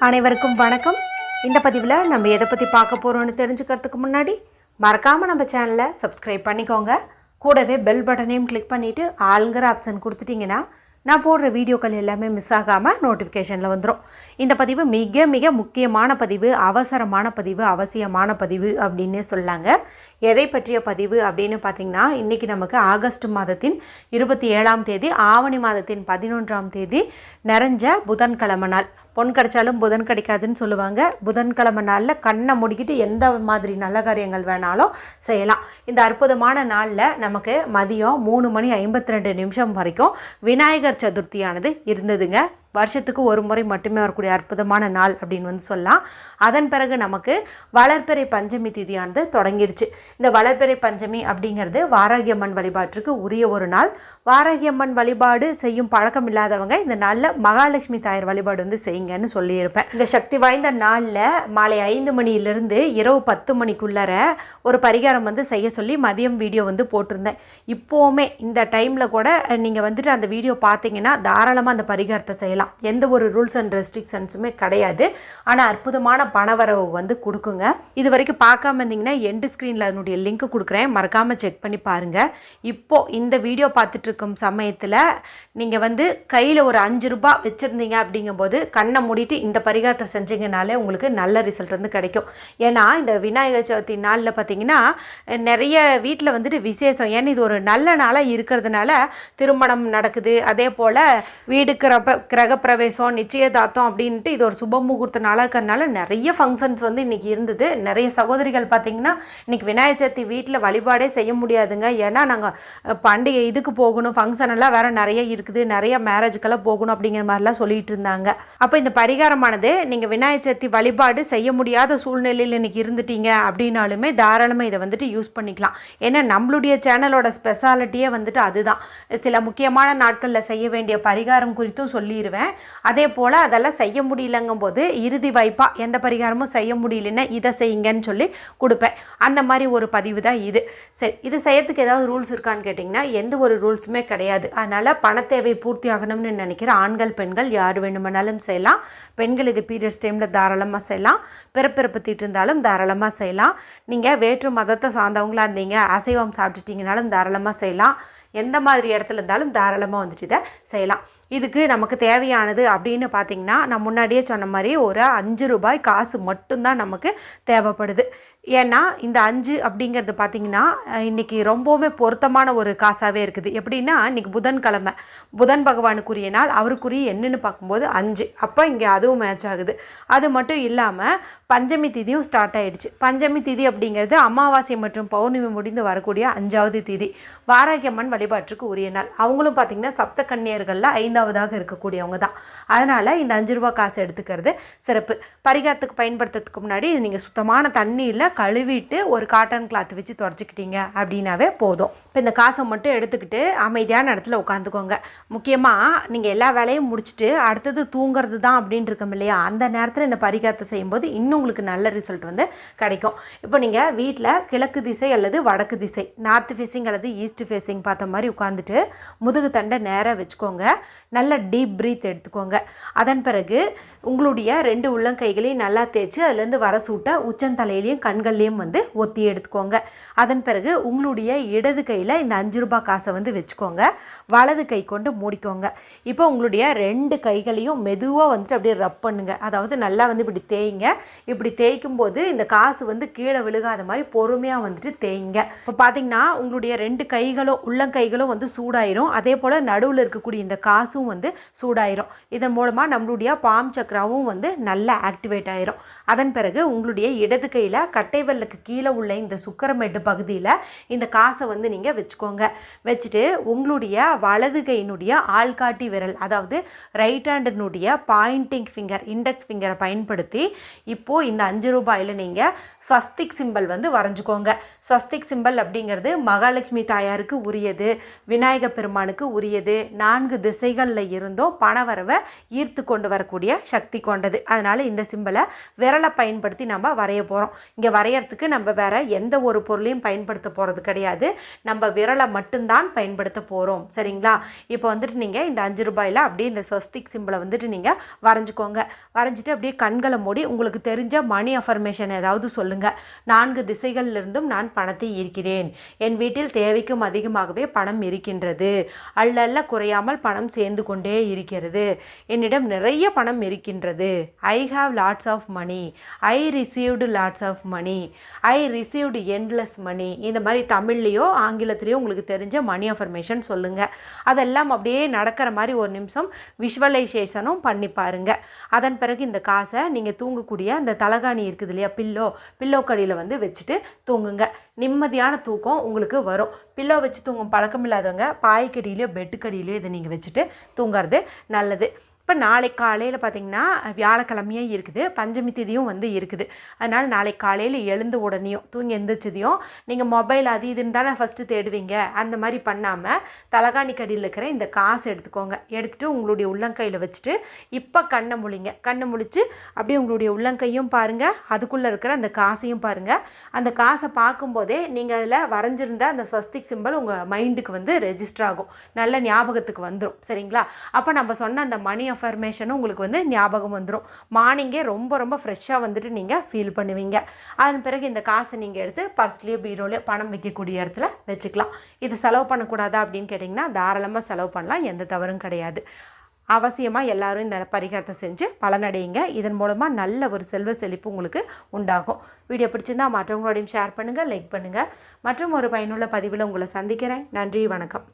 அனைவருக்கும் வணக்கம். இந்த பதிவில் நம்ம எதை பற்றி பார்க்க போகிறோன்னு தெரிஞ்சுக்கிறதுக்கு முன்னாடி மறக்காமல் நம்ம சேனலை சப்ஸ்கிரைப் பண்ணிக்கோங்க. கூடவே பெல் பட்டனையும் கிளிக் பண்ணிவிட்டு ஆளுங்கிற ஆப்ஷன் கொடுத்துட்டிங்கன்னா நான் போடுற வீடியோக்கள் எல்லாமே மிஸ் ஆகாமல் நோட்டிஃபிகேஷனில் வந்துடும். இந்த பதிவு மிக மிக முக்கியமான பதிவு, அவசரமான பதிவு, அவசியமான பதிவு அப்படின்னே சொல்லாங்க. எதை பற்றிய பதிவு அப்படின்னு பார்த்திங்கன்னா, இன்றைக்கி நமக்கு ஆகஸ்ட் மாதத்தின் 27ஆம் தேதி, ஆவணி மாதத்தின் 11ஆம் தேதி நிறைஞ்ச புதன்கிழமை நாள். பொன் கிடைச்சாலும் புதன் கிடைக்காதுன்னு சொல்லுவாங்க. புதன்கிழமை நாளில் கண்ணை முடிக்கிட்டு எந்த மாதிரி நல்ல காரியங்கள் வேணாலும் செய்யலாம். இந்த அற்புதமான நாளில் நமக்கு மதியம் 3:52 வரைக்கும் விநாயகர் சதுர்த்தியானது இருந்ததுங்க. வருஷத்துக்கு ஒரு முறை மட்டுமே வரக்கூடிய அற்புதமான நாள் அப்படின்னு சொல்லலாம். அதன் பிறகு நமக்கு வளர்பிறை பஞ்சமி திதியானது தொடங்கிடுச்சு. இந்த வளர்பிறை பஞ்சமி அப்படிங்கிறது வாராகியம்மன் வழிபாட்டுக்கு உரிய ஒரு நாள். வாராகியம்மன் வழிபாடு செய்யும் பழக்கம் இல்லாதவங்க இந்த நாளில் மகாலட்சுமி தாயார் வழிபாடு செய்யுங்கன்னு சொல்லியிருப்பேன். இந்த சக்தி வாய்ந்த நாளில் மாலை 5 மணியிலிருந்து இரவு 10 மணிக்குள்ளர ஒரு பரிகாரம் செய்ய சொல்லி மதியம் வீடியோ போட்டிருந்தேன். இப்போவுமே இந்த டைமில் கூட நீங்கள் அந்த வீடியோ பார்த்தீங்கன்னா தாராளமாக அந்த பரிகாரத்தை செய்யலாம். எந்த ஒரு ரூல்ஸ் அண்ட் ரெஸ்ட்ரிக்ஷன்ஸுமே கிடையாது. ஆனால் அற்புதமான பணவரவு கொடுக்குங்க. இது வரைக்கும் பார்க்காம இருந்தீங்கன்னா எண்டு ஸ்க்ரீனில் அதனுடைய லிங்க் கொடுக்குறேன், மறக்காமல் செக் பண்ணி பாருங்கள். இப்போது இந்த வீடியோ பார்த்துட்டு இருக்கும் சமயத்தில் நீங்கள் கையில் ஒரு 5 ரூபாய் வச்சுருந்தீங்க அப்படிங்கும்போது கண்ணை மூடிட்டு இந்த பரிகாரத்தை செஞ்சீங்கனாலே உங்களுக்கு நல்ல ரிசல்ட் கிடைக்கும். ஏன்னா இந்த விநாயகர் சதுர்த்தி நாளில் பார்த்தீங்கன்னா நிறைய வீட்டில் விசேஷம். ஏன்னா இது ஒரு நல்ல நாளாக இருக்கிறதுனால திருமணம் நடக்குது. அதே போல் வீடு கிரகப்பிரவேசம், நிச்சயதார்த்தம் அப்படின்ட்டு இது ஒரு சுப முகூர்த்த நாளாக இருக்கிறதுனால நிறைய ஃபங்க்ஷன்ஸ் இன்றைக்கி இருந்தது. நிறைய சகோதரிகள் பார்த்திங்கன்னா இன்றைக்கி விநாயகர் சதுர்த்தி வீட்டில் வழிபாடே செய்ய முடியாதுங்க. ஏன்னா நாங்கள் பண்டிகை இதுக்கு போகணும், ஃபங்க்ஷன் எல்லாம் வேறு நிறைய இருக்குது, நிறைய மேரேஜுக்கெல்லாம் போகணும் அப்படிங்கிற மாதிரிலாம் சொல்லிகிட்டு இருந்தாங்க. அப்போ இந்த பரிகாரமானது நீங்கள் விநாயகர் சதுர்த்தி வழிபாடு செய்ய முடியாத சூழ்நிலையில் இன்றைக்கி இருந்துட்டீங்க அப்படின்னாலுமே தாராளமாக இதை யூஸ் பண்ணிக்கலாம். ஏன்னா நம்மளுடைய சேனலோட ஸ்பெஷாலிட்டியே அதுதான். சில முக்கியமான நாட்களில் செய்ய வேண்டிய பரிகாரம் குறித்தும் சொல்லிடுவேன். அதே போல் அதெல்லாம் செய்ய முடியலங்கும் போது இறுதி வாய்ப்பாக எந்த பரிகாரமும் செய்ய முடியலன்னா இதை செய்யுங்கன்னு சொல்லி கொடுப்பேன். அந்த மாதிரி ஒரு பதிவு தான் இது. சரி, இது செய்யறதுக்கு ஏதாவது ரூல்ஸ் இருக்கான்னு கேட்டிங்கன்னா எந்த ஒரு ரூல்ஸுமே கிடையாது. அதனால் பண தேவை பூர்த்தி ஆகணும்னு நினைக்கிற ஆண்கள் பெண்கள் யார் வேணுமானாலும் செய்யலாம். பெண்கள் இது பீரியட்ஸ் டைமில் தாராளமாக செய்யலாம். பிறப்பிறப்பு தீட்டு இருந்தாலும் தாராளமாக செய்யலாம். நீங்கள் வேற்று மதத்தை சார்ந்தவங்களாக இருந்தீங்க, அசைவம் சாப்பிட்டுட்டிங்கனாலும் தாராளமாக செய்யலாம். எந்த மாதிரி இடத்துல இருந்தாலும் தாராளமாக இதை செய்யலாம். இதுக்கு நமக்கு தேவையானது அப்படின்னு பார்த்திங்கன்னா நான் முன்னாடியே சொன்ன மாதிரி ஒரு 5 ரூபாய் காசு மட்டும்தான் நமக்கு தேவைப்படுது. ஏன்னா இந்த 5 அப்படிங்கிறது பார்த்திங்கன்னா இன்றைக்கி ரொம்பவுமே பொருத்தமான ஒரு காசாகவே இருக்குது. எப்படின்னா இன்றைக்கி புதன்கிழமை, புதன் பகவானுக்குரிய நாள், அவருக்குரிய என்னன்னு பார்க்கும்போது 5. அப்போ இங்கே அதுவும் மேட்ச் ஆகுது. அது மட்டும் இல்லாமல் பஞ்சமி திதியும் ஸ்டார்ட் ஆகிடுச்சு. பஞ்சமி திதி அப்படிங்கிறது அமாவாசை மற்றும் பௌர்ணமி முடிந்து வரக்கூடிய 5வது திதி. வாராகியம்மன் வழிபாட்டுக்கு உரிய நாள். அவங்களும் பார்த்திங்கன்னா சப்த கன்னியர்களில் 5ஆவதாக இருக்கக்கூடியவங்க தான். அதனால் இந்த 5 ரூபா காசு எடுத்துக்கிறது சிறப்பு. பரிகாரத்துக்கு பயன்படுத்துறதுக்கு முன்னாடி நீங்கள் சுத்தமான தண்ணியில் கழுவிட்டு ஒரு காட்டன் கிளாத் வச்சு தொடச்சிக்கிட்டீங்க அப்படின்னாவே போதும். இப்போ இந்த காசை மட்டும் எடுத்துக்கிட்டு அமைதியான இடத்துல உட்காந்துக்கோங்க. முக்கியமாக நீங்கள் எல்லா வேலையும் முடிச்சுட்டு அடுத்தது தூங்குறது தான் அப்படின்னு இருக்கோம் இல்லையா, அந்த நேரத்தில் இந்த பரிகாரத்தை செய்யும்போது இன்னும் உங்களுக்கு நல்ல ரிசல்ட் கிடைக்கும். இப்போ நீங்கள் வீட்டில் கிழக்கு திசை அல்லது வடக்கு திசை, நார்த் ஃபேஸிங் அல்லது ஈஸ்ட் ஃபேஸிங் பார்த்த மாதிரி உட்காந்துட்டு முதுகு தண்டை நேராக வச்சுக்கோங்க. நல்ல டீப் ப்ரீத் எடுத்துக்கோங்க. அதன் பிறகு உங்களுடைய 2 உள்ளங்கைகளையும் நல்லா தேய்ச்சி அதுலேருந்து வர சூட்டை உச்சந்தலையிலையும் கண்கள்லையும் ஒத்தி எடுத்துக்கோங்க. அதன் பிறகு உங்களுடைய இடது கையில் இந்த 5 ரூபாய் காசை வச்சுக்கோங்க. வலது கை கொண்டு மூடிக்கோங்க. இப்போ உங்களுடைய 2 கைகளையும் மெதுவாக அப்படியே ரப் பண்ணுங்க. அதாவது நல்லா இப்படி தேய்ங்க. இப்படி தேய்க்கும் போது இந்த காசு கீழே விழுகாத மாதிரி பொறுமையாக தேய்ங்க. இப்போ பார்த்தீங்கன்னா உங்களுடைய 2 கைகளும் உள்ளங்கைகளும் சூடாயிரும். அதே போல் நடுவில் இருக்கக்கூடிய இந்த காசும் சூடாயிரும். இதன் மூலமாக நம்மளுடைய பாம் சக்கராவும் நல்லா ஆக்டிவேட் ஆயிரும். அதன் பிறகு உங்களுடைய இடது கையில் கட்டை வெல்லுக்கு கீழே உள்ள இந்த சுக்கரமேட்டு பகுதியில் இந்த காசை நீங்கள் வச்சுக்கோங்க. வச்சுட்டு உங்களுடைய வலது கையினுடைய ஆள்காட்டி விரல், அதாவது ரைட் ஹேண்டினுடைய பாயிண்டிங் ஃபிங்கர், இண்டெக்ஸ் ஃபிங்கரை பயன்படுத்தி இப்போது இந்த 5 ரூபாயில் நீங்கள் ஸ்வஸ்திக் சிம்பல் வரைஞ்சிக்கோங்க. ஸ்வஸ்திக் சிம்பல் அப்படிங்கிறது மகாலட்சுமி தாயாருக்கு உரியது, விநாயகர் பெருமானுக்கு உரியது. 4 திசைகளில் இருந்தும் பணவரவை ஈர்த்து கொண்டு வரக்கூடிய சக்தி கொண்டது. அதனால் இந்த சிம்பலை விரலை பயன்படுத்தி நம்ம வரைய போகிறோம். இங்கே வரையறதுக்கு நம்ம வேறு எந்த ஒரு பொருளையும் பயன்படுத்த போகிறது கிடையாது. நம்ம விரலை மட்டும்தான் பயன்படுத்த போகிறோம். சரிங்களா? இப்போ வந்துட்டு நீங்கள் இந்த 5 ரூபாயில் அப்படியே இந்த ஸ்வஸ்திக் சிம்பிளை வந்துட்டு நீங்கள் வரைஞ்சிக்கோங்க. வரைஞ்சிட்டு அப்படியே கண்களை மூடி உங்களுக்கு தெரிஞ்ச மணி அஃபர்மேஷன் ஏதாவது சொல்லுங்கள். 4 திசைகளிலிருந்தும் நான் பணத்தை ஈர்க்கிறேன். என் வீட்டில் தேவைக்கும் அதிகமாகவே பணம் இருக்கின்றது. அல்ல குறையாமல் பணம் சேர்ந்து கொண்டே இருக்கிறது. என்னிடம் நிறைய பணம் இருக்கின்றது. I have lots of money. I received lots of money. I received endless money. இந்த மாதிரி தமிழ்லையோ ஆங்கிலத்திலையோ உங்களுக்கு தெரிஞ்ச மணி அஃபர்மேஷன் சொல்லுங்கள். அதெல்லாம் அப்படியே நடக்கிற மாதிரி ஒரு நிமிஷம் விஷுவலைசேஷனும் பண்ணி பாருங்கள். அதன் பிறகு இந்த காசை நீங்கள் தூங்கக்கூடிய அந்த தலகாணி இருக்குது இல்லையா, பில்லோ கடியில் வந்து வச்சுட்டு தூங்குங்க. நிம்மதியான தூக்கம் உங்களுக்கு வரும். பில்லோ வச்சு தூங்கும் பழக்கம் இல்லாதவங்க பாய்க்கடியிலையோ பெட்டுக்கடியிலையோ இதை நீங்கள் வச்சுட்டு தூங்குறது நல்லது. இப்போ நாளைக்கு காலையில் பார்த்திங்கன்னா வியாழக்கிழமையும் இருக்குது, பஞ்சமி திதியும் வந்து இருக்குது. அதனால் நாளைக்கு காலையில் எழுந்த உடனேயும் தூங்கி எழுந்திரிச்சதையும் நீங்கள் மொபைல் அது இதுன்னு தானே ஃபஸ்ட்டு தேடுவீங்க. அந்த மாதிரி பண்ணாமல் தலகாணி கடியில் இருக்கிற இந்த காசை எடுத்துக்கோங்க. எடுத்துகிட்டு உங்களுடைய உள்ளங்கையில் வச்சுட்டு இப்போ கண்ணை முழிங்க. கண்ணை முழிச்சு அப்படியே உங்களுடைய உள்ளங்கையும் பாருங்கள், அதுக்குள்ளே இருக்கிற அந்த காசையும் பாருங்கள். அந்த காசை பார்க்கும்போதே நீங்கள் அதில் வரைஞ்சிருந்த அந்த ஸ்வஸ்திக் சிம்பிள் உங்கள் மைண்டுக்கு வந்து ரெஜிஸ்டர் ஆகும், நல்ல ஞாபகத்துக்கு வந்துடும். சரிங்களா? அப்போ நம்ம சொன்ன அந்த மணி அஃபர்மேஷனும் உங்களுக்கு வந்து ஞாபகம் வந்துடும். மார்னிங்கே ரொம்ப ஃப்ரெஷ்ஷாக வந்துட்டு நீங்கள் ஃபீல் பண்ணுவீங்க. அதன் பிறகு இந்த காசை நீங்கள் எடுத்து பர்ஸ்லேயோ பீரோலையோ பணம் வைக்கக்கூடிய இடத்துல வச்சுக்கலாம். இது செலவு பண்ணக்கூடாதா அப்படின்னு கேட்டிங்கன்னா தாராளமாக செலவு பண்ணலாம், எந்த தவறும் கிடையாது. அவசியமாக எல்லாரும் இந்த பரிகாரத்தை செஞ்சு பலனடையுங்க. இதன் மூலமாக நல்ல ஒரு செல்வ செழிப்பு உங்களுக்கு உண்டாகும். வீடியோ பிடிச்சிருந்தா மற்றவங்களோடையும் ஷேர் பண்ணுங்கள், லைக் பண்ணுங்கள். மற்றும் ஒரு பயனுள்ள பதிவில் உங்களை சந்திக்கிறேன். நன்றி, வணக்கம்.